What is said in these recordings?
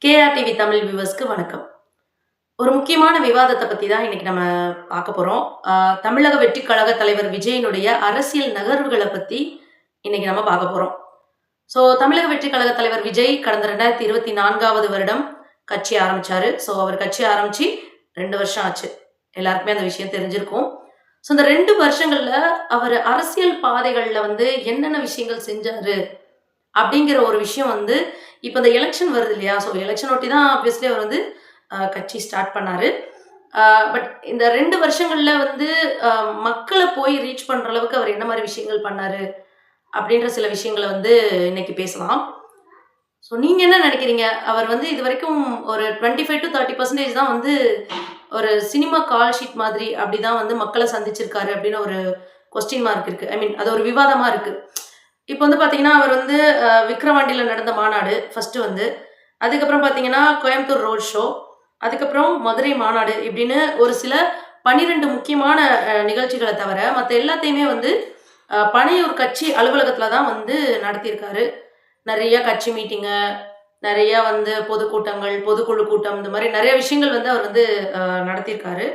கேஆர்டிவி தமிழ் வியூவர்ஸ்க்கு வணக்கம். ஒரு முக்கியமான விவாதத்தை பத்தி தான் இன்னைக்கு நம்ம பார்க்க போறோம். தமிழக வெற்றிக் கழக தலைவர் விஜயினுடைய அரசியல் நகர்வுகள பத்தி இன்னைக்கு நம்ம பார்க்க போறோம். தமிழக வெற்றிக் கழக தலைவர் விஜய் கடந்த 2024வது வருடம் கட்சி ஆரம்பிச்சாரு. அவர் கட்சி ஆரம்பிச்சு 2 வருஷம் ஆச்சு. எல்லாருக்குமே அந்த விஷயம் தெரிஞ்சிருக்கும். இந்த 2 வருஷங்கள்ல அவர் அரசியல் பாதைகள்ல என்னென்ன விஷயங்கள் செஞ்சாரு அப்படிங்கிற ஒரு விஷயம் இப்ப இந்த எலக்ஷன் வருது இல்லையா? எலக்ஷன் ஒட்டி தான் ஆப்வியஸ்லி அவர் கட்சி ஸ்டார்ட் பண்ணாரு. பட் இந்த 2 வருஷங்கள்ல அ மக்கள போய் ரீச் பண்ற அளவுக்கு அவர் என்ன மாரி விஷயங்கள் பண்ணாரு? அப்படின்ற சில விஷயங்கள இன்னைக்கு பேசலாம். நீங்க என்ன நெனைக்கிறீங்க? அவர் இதுவரைக்கும் ஒரு 25-30% தான் ஒரு சினிமா கால் ஷீட் மாதிரி அப்படிதான் மக்கள சந்திச்சிருக்காரு அப்படின்னு ஒரு கொஸ்டின் மார்க் இருக்கு. ஐ மீன் அது ஒரு விவாதமா இருக்கு. இப்ப பார்த்தீங்கன்னா, அவர் விக்கிரவாண்டியில நடந்த மாநாடு ஃபர்ஸ்ட்டு அதுக்கப்புறம் பார்த்தீங்கன்னா, கோயம்புத்தூர் ரோட் ஷோ, அதுக்கப்புறம் மதுரை மாநாடு இப்படின்னு ஒரு சில 12 முக்கியமான நிகழ்ச்சிகள தவிர, மத்த எல்லாத்தையுமே பனையூர் கட்சி அலுவலகத்தில தான் நடத்தியிருக்காரு. நெறைய கட்சி மீட்டிங்கு, நெறைய பொதுக்கூட்டங்கள், பொதுக்குழு கூட்டம் இந்த மாரி நெறைய விஷயங்கள் அவர் நடத்தியிருக்காரு.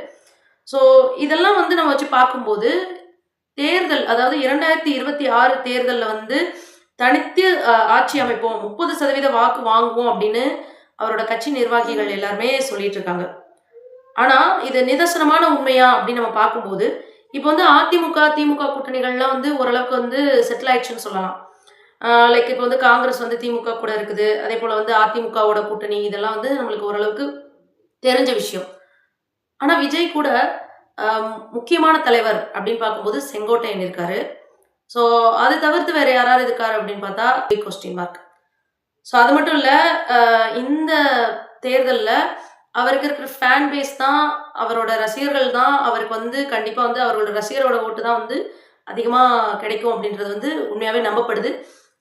ஸோ இதெல்லாம் நம்ம வச்சு பார்க்கும்போது தேர்தல் அதாவது 2026 தேர்தல்ல தனித்து ஆட்சி அமைப்போம். 30% வாக்கு வாங்குவோம் அப்படின்னு அவரோட கட்சி நிர்வாகிகள் எல்லாருமே சொல்லிட்டு இருக்காங்க. ஆனா, இது நிதர்சனமான உண்மையா அப்படின்னு நம்ம பார்க்கும்போது, இப்ப அதிமுக, திமுக கூட்டணிகள்லாம் ஓரளவுக்கு செட்டில் ஆயிடுச்சுன்னு சொல்லலாம். லைக் இப்ப காங்கிரஸ் திமுக கூட இருக்குது. அதேபோல அதிமுகவோட கூட்டணி இதெல்லாம் நம்மளுக்கு ஓரளவுக்கு தெரிஞ்ச விஷயம். ஆனா, விஜய் கூட முக்கியமான தலைவர் அப்படின்னு பார்க்கும்போது செங்கோட்டையன் இருக்காரு. அது தவிர்த்து வேற யாராவது இருக்காரு அப்படின்னு பார்த்தா பிக் கொஸ்டின் மார்க். அது மட்டும் இல்ல, இந்த தேர்தல்ல அவருக்கு இருக்கிற ஃபேன் பேஸ் தான், அவரோட ரசிகர்கள் தான் அவருக்கு கண்டிப்பா அவரோட ரசிகரோட ஓட்டு தான் அதிகமா கிடைக்கும் அப்படின்றது உண்மையாவே நம்பப்படுது.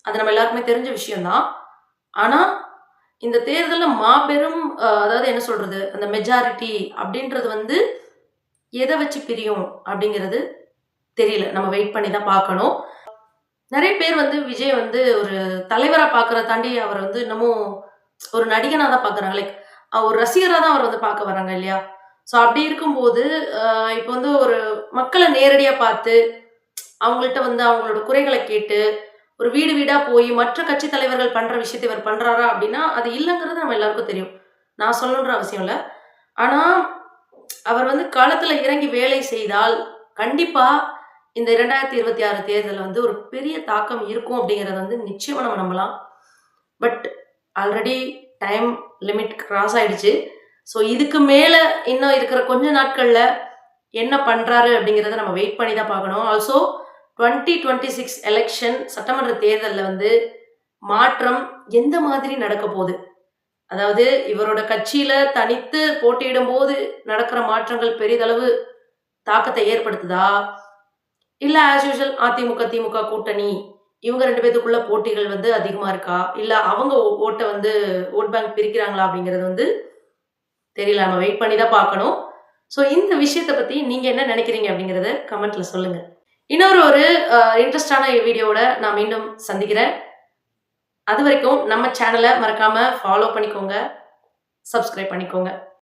அது நம்ம எல்லாருக்குமே தெரிஞ்ச விஷயம் தான். ஆனா, இந்த தேர்தல்ல மாபெரும் அதாவது என்ன சொல்றது, அந்த மெஜாரிட்டி அப்படின்றது எத வச்சு பிரியும் அப்படிங்கிறது தெரியல. நம்ம வெயிட் பண்ணி தான் பார்க்கணும். நெறைய பேர் விஜய் ஒரு தலைவரா பார்க்கறத தாண்டி அவர இன்னமும் ஒரு நடிகனா தான் பார்க்குறாங்க. லைக் ஒரு ரசிகரா தான் அவர பார்க்க வராங்க இல்லையா? அப்படி இருக்கும்போது, இப்ப ஒரு மக்கள நேரடியா பார்த்து, அவங்கள்ட்ட அவங்களோட குறைகள கேட்டு, ஒரு வீடு வீடா போய் மற்ற கட்சி தலைவர்கள் பண்ற விஷயத்த இவர் பண்றாரா அப்படின்னா, அது இல்லங்கிறது நம்ம எல்லாருக்கும் தெரியும். நான் சொல்லணுன்ற அவசியம் இல்ல. ஆனா, அவர் களத்துல இறங்கி வேலை செய்தால், கண்டிப்பா இந்த 2026 தேர்தல்ல ஒரு பெரிய தாக்கம் இருக்கும் அப்படிங்கிறத நிச்சயமா நம்ம நம்பலாம். But already time limit cross ஆயிடுச்சு. இதுக்கு மேல இன்னும் இருக்கிற கொஞ்ச நாட்கள்ல என்ன பண்றாரு அப்படிங்கிறத நம்ம வெயிட் பண்ணி தான் பார்க்கணும். ஆல்சோ 2026 எலக்ஷன் சட்டமன்ற தேர்தல்ல மாற்றம் எந்த மாதிரி நடக்க போகுது? அதாவது இவரோட கட்சியில தனித்து போட்டியிடும்போது நடக்கிற மாற்றங்கள் பெரிதளவு தாக்கத்தை ஏற்படுத்துதா? இல்ல ஆஸ் யூசுவல் அதிமுக, திமுக கூட்டணி இவங்க 2 பேத்துக்குள்ள போட்டிகள் அதிகமா இருக்கா? இல்ல அவங்க ஓட்ட ஓட் பேங்க் பிரிக்கிறாங்களா? அப்படிங்கிறது தெரியல. நம்ம வெயிட் பண்ணி தான் பார்க்கணும். இந்த விஷயத்த பத்தி நீங்க என்ன நினைக்கிறீங்க அப்படிங்கிறத கமெண்ட்ல சொல்லுங்க. இன்னொரு ஒரு இன்ட்ரெஸ்டான வீடியோவோட நான் மீண்டும் சந்திக்கிறேன். அதுவரைக்கும் நம்ம சேனல மறக்காம ஃபாலோ பண்ணிக்கோங்க. சப்ஸ்கிரைப் பண்ணிக்கோங்க.